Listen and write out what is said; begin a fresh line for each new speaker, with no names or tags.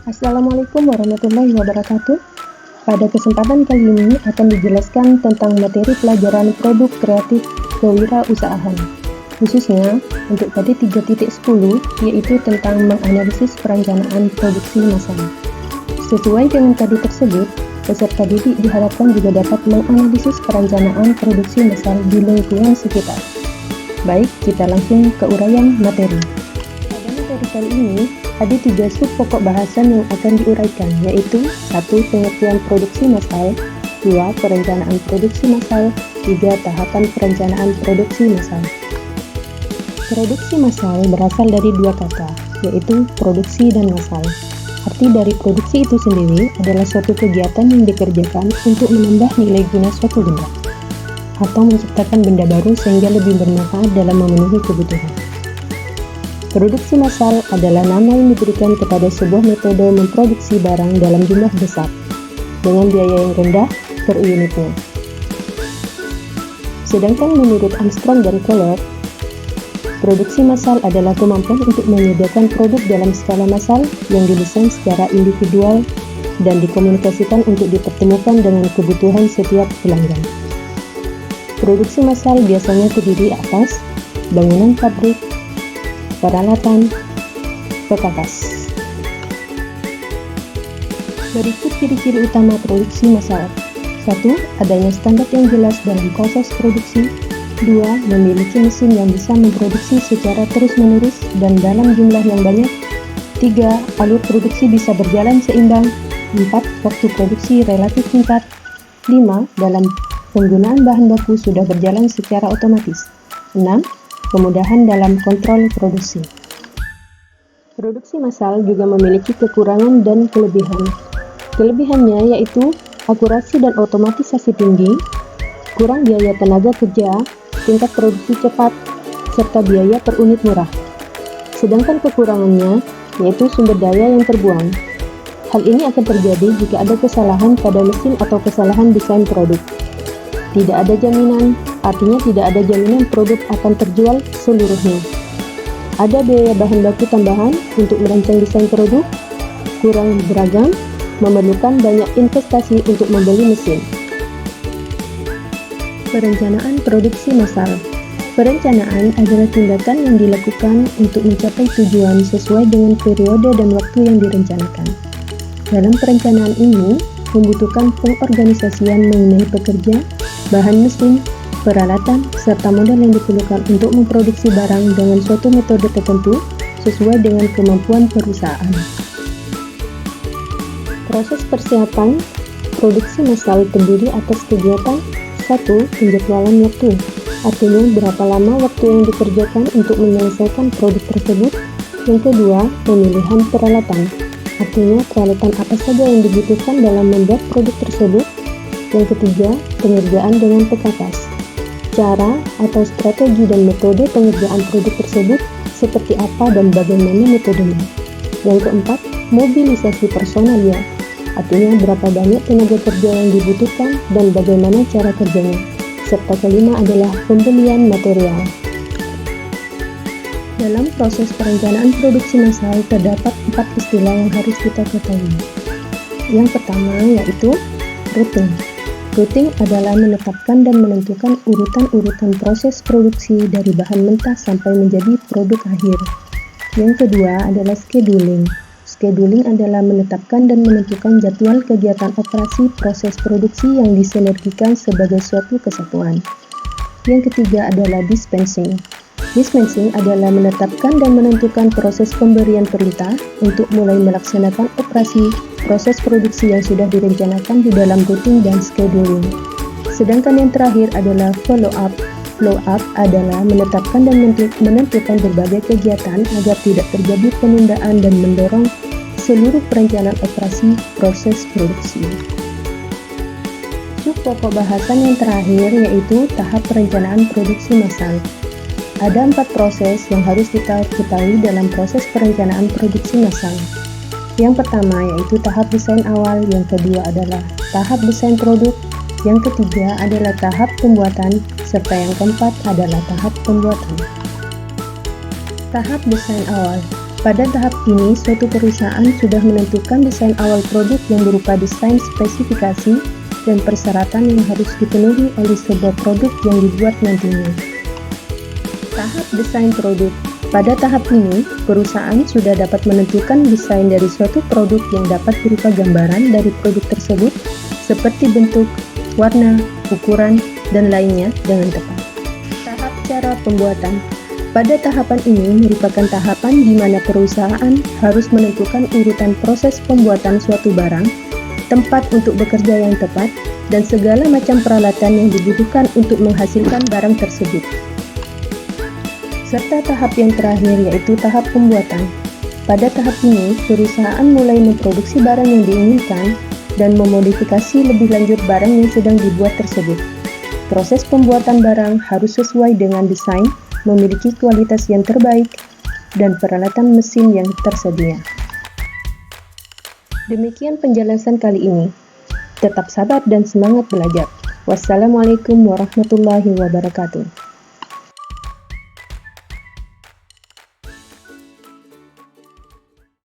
Assalamualaikum warahmatullahi wabarakatuh. Pada kesempatan kali ini akan dijelaskan tentang materi pelajaran produk kreatif kewirausahaan, khususnya untuk pada 3.10, yaitu tentang menganalisis perencanaan produksi massal. Sesuai dengan tadi tersebut, peserta didik diharapkan juga dapat menganalisis perencanaan produksi massal di lingkungan sekitar. Baik, kita langsung ke uraian materi. Pada materi kali ini, ada 3 sub pokok bahasan yang akan diuraikan, yaitu 1. Pengertian produksi massal, 2. Perencanaan produksi massal, 3. Tahapan perencanaan produksi massal. Produksi massal berasal dari 2 kata, yaitu produksi dan massal. Arti dari produksi itu sendiri adalah suatu kegiatan yang dikerjakan untuk menambah nilai guna suatu benda, atau menciptakan benda baru sehingga lebih bermanfaat dalam memenuhi kebutuhan. Produksi massal adalah nama yang diberikan kepada sebuah metode memproduksi barang dalam jumlah besar, dengan biaya yang rendah per unitnya. Sedangkan menurut Armstrong dan Kohler, produksi massal adalah kemampuan untuk menyediakan produk dalam skala massal yang didesain secara individual dan dikomunikasikan untuk dipertemukan dengan kebutuhan setiap pelanggan. Produksi massal biasanya terdiri atas bangunan pabrik, peralatan, perkakas. Berikut ciri-ciri utama produksi massal. 1. Adanya standar yang jelas dalam proses produksi. 2. Memiliki mesin yang bisa memproduksi secara terus-menerus dan dalam jumlah yang banyak. 3. Alur produksi bisa berjalan seimbang. 4. Waktu produksi relatif singkat. 5. Dalam penggunaan bahan baku sudah berjalan secara otomatis. 6. Kemudahan dalam kontrol produksi. Produksi massal juga memiliki kekurangan dan kelebihan. Kelebihannya yaitu akurasi dan otomatisasi tinggi, kurang biaya tenaga kerja, tingkat produksi cepat, serta biaya per unit murah. Sedangkan kekurangannya yaitu sumber daya yang terbuang. Hal ini akan terjadi jika ada kesalahan pada mesin atau kesalahan desain produk. Tidak ada jaminan, artinya tidak ada jaminan produk akan terjual seluruhnya. Ada biaya bahan baku tambahan untuk merancang desain produk, kurang beragam, memerlukan banyak investasi untuk membeli mesin. Perencanaan produksi massal. Perencanaan adalah tindakan yang dilakukan untuk mencapai tujuan sesuai dengan periode dan waktu yang direncanakan. Dalam perencanaan ini, membutuhkan pengorganisasian mengenai pekerja, bahan mesin, peralatan, serta modal yang diperlukan untuk memproduksi barang dengan suatu metode tertentu sesuai dengan kemampuan perusahaan. Proses persiapan produksi massal terdiri atas kegiatan 1. Penjadwalan waktu, artinya berapa lama waktu yang dikerjakan untuk menyelesaikan produk tersebut. Yang kedua, pemilihan peralatan, artinya peralatan apa saja yang dibutuhkan dalam membuat produk tersebut. Yang ketiga, pengerjaan dengan perkakas. Cara atau strategi dan metode pengerjaan produk tersebut seperti apa dan bagaimana metodenya. Yang keempat, mobilisasi personalia, artinya berapa banyak tenaga kerja yang dibutuhkan dan bagaimana cara kerjanya. Serta kelima adalah pembelian material. Dalam proses perencanaan produksi massal terdapat 4 istilah yang harus kita ketahui. Yang pertama yaitu routing. Routing adalah menetapkan dan menentukan urutan-urutan proses produksi dari bahan mentah sampai menjadi produk akhir. Yang kedua adalah scheduling. Scheduling adalah menetapkan dan menentukan jadwal kegiatan operasi proses produksi yang disinergikan sebagai suatu kesatuan. Yang ketiga adalah dispensing. Dispensing adalah menetapkan dan menentukan proses pemberian perintah untuk mulai melaksanakan operasi proses produksi yang sudah direncanakan di dalam routing dan scheduling. Sedangkan yang terakhir adalah follow up. Follow up adalah menetapkan dan menentukan berbagai kegiatan agar tidak terjadi penundaan dan mendorong seluruh perencanaan operasi proses produksi. Sub pokok bahasan yang terakhir yaitu tahap perencanaan produksi massal. Ada 4 proses yang harus kita ketahui dalam proses perencanaan produksi massal. Yang pertama yaitu tahap desain awal, yang kedua adalah tahap desain produk, yang ketiga adalah tahap pembuatan, serta yang keempat adalah tahap pembuatan. Tahap desain awal. Pada tahap ini, suatu perusahaan sudah menentukan desain awal produk yang berupa desain spesifikasi dan persyaratan yang harus dipenuhi oleh sebuah produk yang dibuat nantinya. Tahap desain produk. Pada tahap ini, perusahaan sudah dapat menentukan desain dari suatu produk yang dapat berupa gambaran dari produk tersebut, seperti bentuk, warna, ukuran, dan lainnya dengan tepat. Tahap cara pembuatan. Pada tahapan ini merupakan tahapan di mana perusahaan harus menentukan urutan proses pembuatan suatu barang, tempat untuk bekerja yang tepat, dan segala macam peralatan yang dibutuhkan untuk menghasilkan barang tersebut. Serta tahap yang terakhir yaitu tahap pembuatan. Pada tahap ini, perusahaan mulai memproduksi barang yang diinginkan dan memodifikasi lebih lanjut barang yang sedang dibuat tersebut. Proses pembuatan barang harus sesuai dengan desain, memiliki kualitas yang terbaik, dan peralatan mesin yang tersedia. Demikian penjelasan kali ini. Tetap sabar dan semangat belajar. Wassalamualaikum warahmatullahi wabarakatuh.